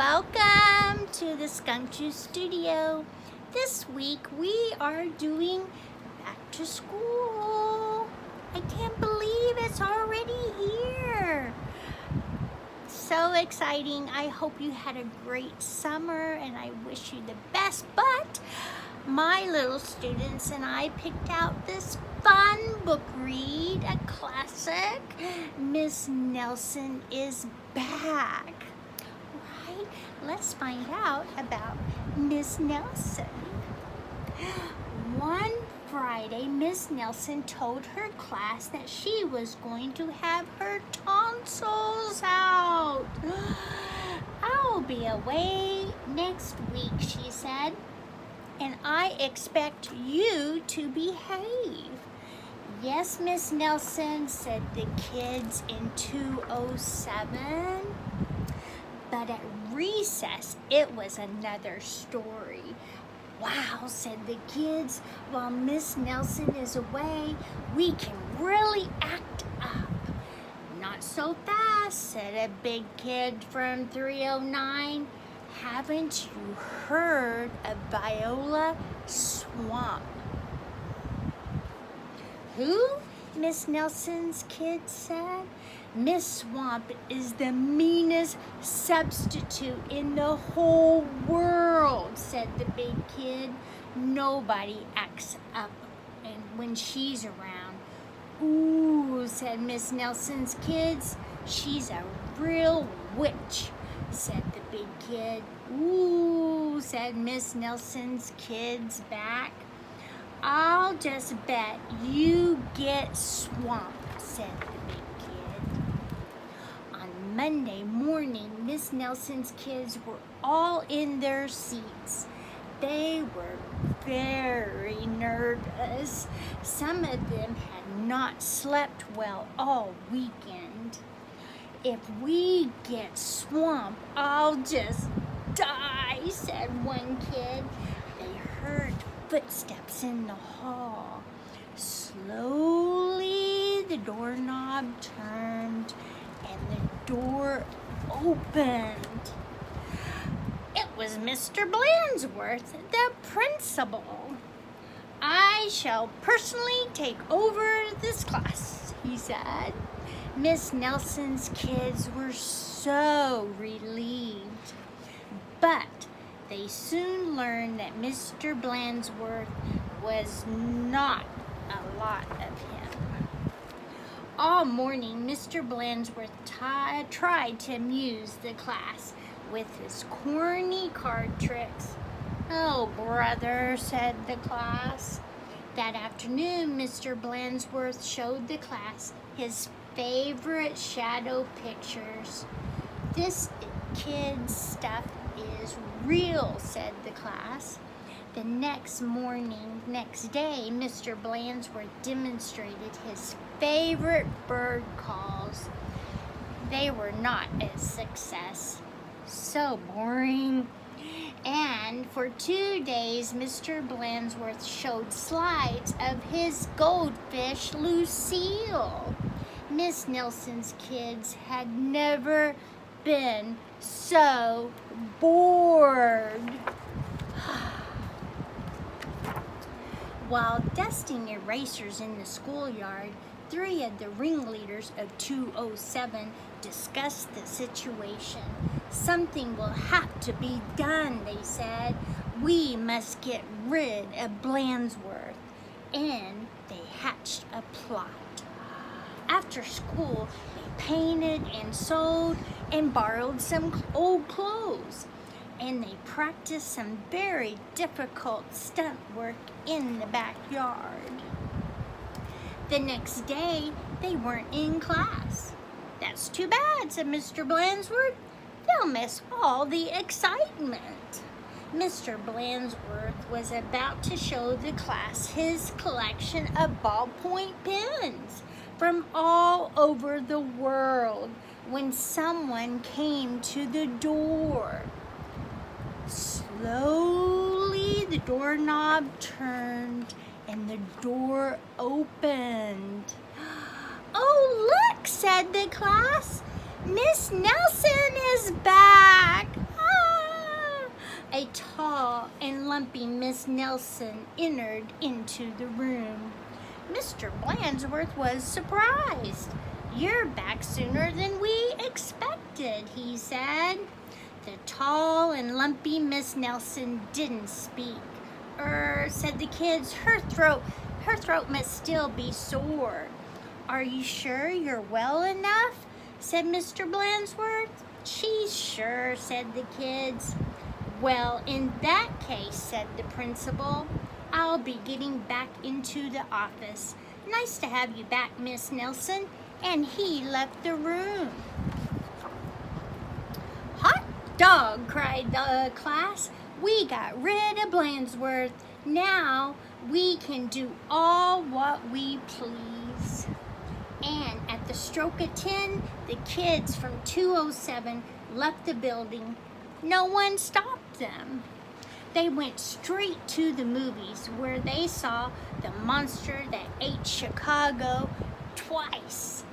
Welcome to the Skunk Juice Studio. This week we are doing back to school. I can't believe it's already here. So exciting. I hope you had a great summer and I wish you the best. But my little students and I picked out this fun book read, a classic. Miss Nelson is Back. Right? Let's find out about Miss Nelson. One Friday, Miss Nelson told her class that she was going to have her tonsils out. I'll be away next week, she said, and I expect you to behave. Yes, Miss Nelson, said the kids in 207. But at recess, it was another story. Wow, said the kids, while Miss Nelson is away, we can really act up. Not so fast, said a big kid from 309. Haven't you heard of Viola Swamp? Who? Miss Nelson's kids said. Miss Swamp is the meanest substitute in the whole world, said the big kid. Nobody acts up when she's around. Ooh, said Miss Nelson's kids. She's a real witch, said the big kid. Ooh, said Miss Nelson's kids back. I'll just bet you get swamped, said the big kid. On Monday morning, Miss Nelson's kids were all in their seats. They were very nervous. Some of them had not slept well all weekend. If we get swamped, I'll just die, said one kid. They heard footsteps in the hall. Slowly, the doorknob turned and the door opened. It was Mr. Blansworth, the principal. I shall personally take over this class, he said. Miss Nelson's kids were so relieved, but they soon learned that Mr. Blansworth was not a lot of him. All morning, Mr. Blansworth tried to amuse the class with his corny card tricks. Oh, brother, said the class. That afternoon, Mr. Blansworth showed the class his favorite shadow pictures. This kid's stuff is real, said the class. The next day, Mr. Blansworth demonstrated his favorite bird calls. They were not a success. So boring. And for 2 days, Mr. Blansworth showed slides of his goldfish, Lucille. Miss Nelson's kids had never been so bored. While dusting erasers in the schoolyard, 3 of the ringleaders of 207 discussed the situation. Something will have to be done, they said. We must get rid of Blansworth. And they hatched a plot. After school, they painted and sewed and borrowed some old clothes. And they practiced some very difficult stunt work in the backyard. The next day, they weren't in class. That's too bad, said Mr. Blansworth. They'll miss all the excitement. Mr. Blansworth was about to show the class his collection of ballpoint pens from all over the world when someone came to the door. Slowly, the doorknob turned and the door opened. Oh, look, said the class. Miss Nelson is back. A tall and lumpy Miss Nelson entered into the room. Mr. Blandsworth was surprised. "You're back sooner than we expected," he said. The tall and lumpy Miss Nelson didn't speak. Said the kids, her throat must still be sore. "Are you sure you're well enough?" said Mr. Blandsworth. "She's sure," said the kids. "Well, in that case," said the principal, "I'll be getting back into the office. Nice to have you back, Miss Nelson." And he left the room. "Hot dog," cried the class. "We got rid of Blandsworth. Now we can do all what we please." And at the stroke of 10, the kids from 207 left the building. No one stopped them. They went straight to the movies, where they saw The Monster That Ate Chicago twice.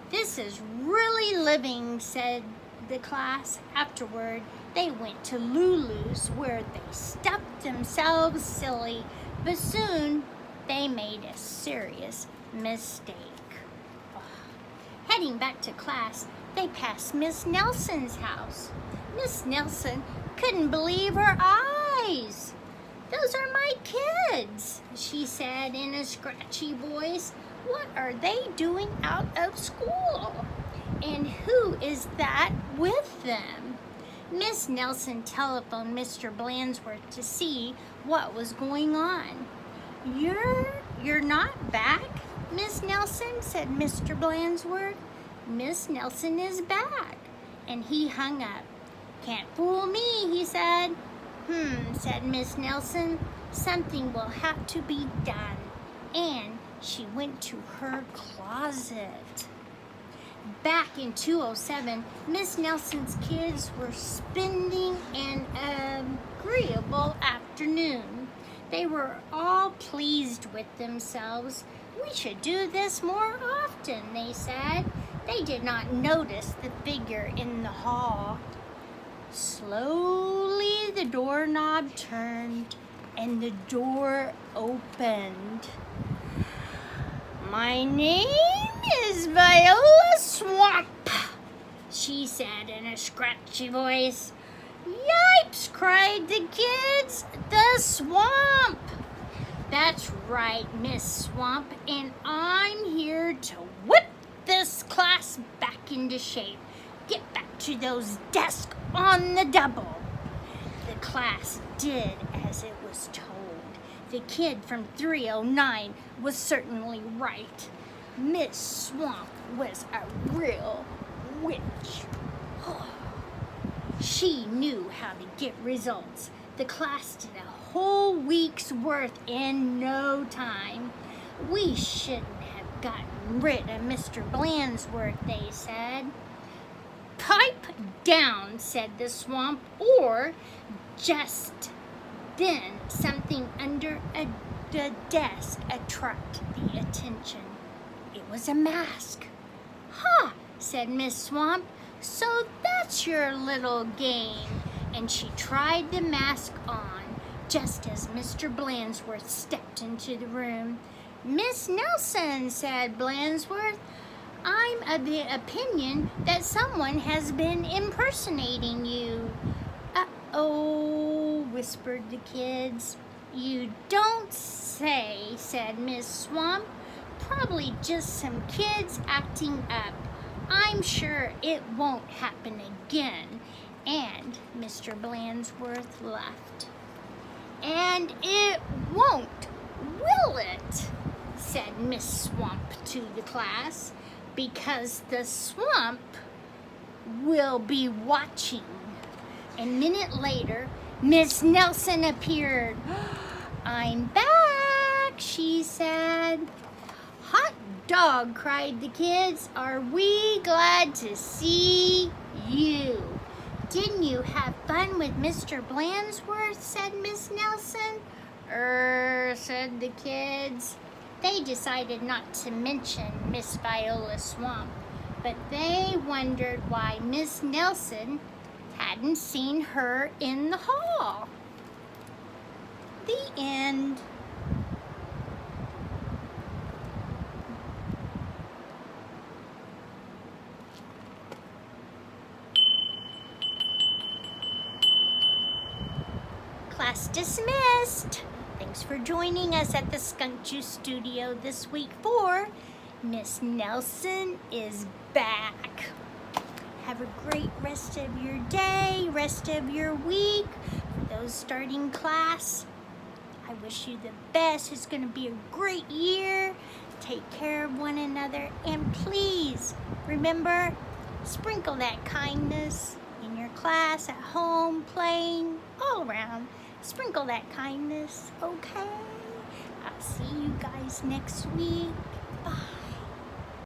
"This is really living," said the class. Afterward, they went to Lulu's, where they stuffed themselves silly, but soon they made a serious mistake. Heading back to class, they passed Miss Nelson's house. Miss Nelson couldn't believe her eyes. "Those are my kids," she said in a scratchy voice. "What are they doing out of school? And who is that with them?" Miss Nelson telephoned Mr. Blandsworth to see what was going on. You're not back, Miss Nelson?" said Mr. Blandsworth. "Miss Nelson is back." And he hung up. "Can't fool me," he said. Said Miss Nelson. "Something will have to be done." And she went to her closet. Back in 207, Miss Nelson's kids were spending an agreeable afternoon. They were all pleased with themselves. "We should do this more often," they said. They did not notice the figure in the hall. Slowly the doorknob turned and the door opened. "My name is Viola Swamp," she said in a scratchy voice. "Yipes!" cried the kids. "The swamp!" "That's right, Miss Swamp, and I'm here to whip this class back into shape. Get back to those desks on the double." The class did as it was told. The kid from 309 was certainly right. Miss Swamp was a real witch. She knew how to get results. The class did a whole week's worth in no time. "We shouldn't have gotten rid of Mr. Blandsworth," they said. "Pipe down," said the Swamp, or just then something under the desk attracted the attention. It was a mask. "Ha!" said Miss Swamp. "So that's your little game." And she tried the mask on just as Mr. Blandsworth stepped into the room. "Miss Nelson," said Blandsworth, "I'm of the opinion that someone has been impersonating you." "Uh-oh," whispered the kids. "You don't say," said Miss Swamp. "Probably just some kids acting up. I'm sure it won't happen again." And Mr. Blandsworth left. "And it won't, will it?" said Miss Swamp to the class. "Because the swamp will be watching." A minute later, Miss Nelson appeared. "I'm back," she said. "Hot dog," cried the kids. "Are we glad to see you." "Didn't you have fun with Mr. Blandsworth?" said Miss Nelson. Said the kids. They decided not to mention Miss Viola Swamp, but they wondered why Miss Nelson had hadn't seen her in the hall. The end. Class dismissed. Thanks for joining us at the Skunk Juice Studio this week for Miss Nelson is Back. Have a great rest of your day, rest of your week. For those starting class, I wish you the best. It's going to be a great year. Take care of one another. And please, remember, sprinkle that kindness in your class, at home, playing, all around. Sprinkle that kindness, okay? I'll see you guys next week.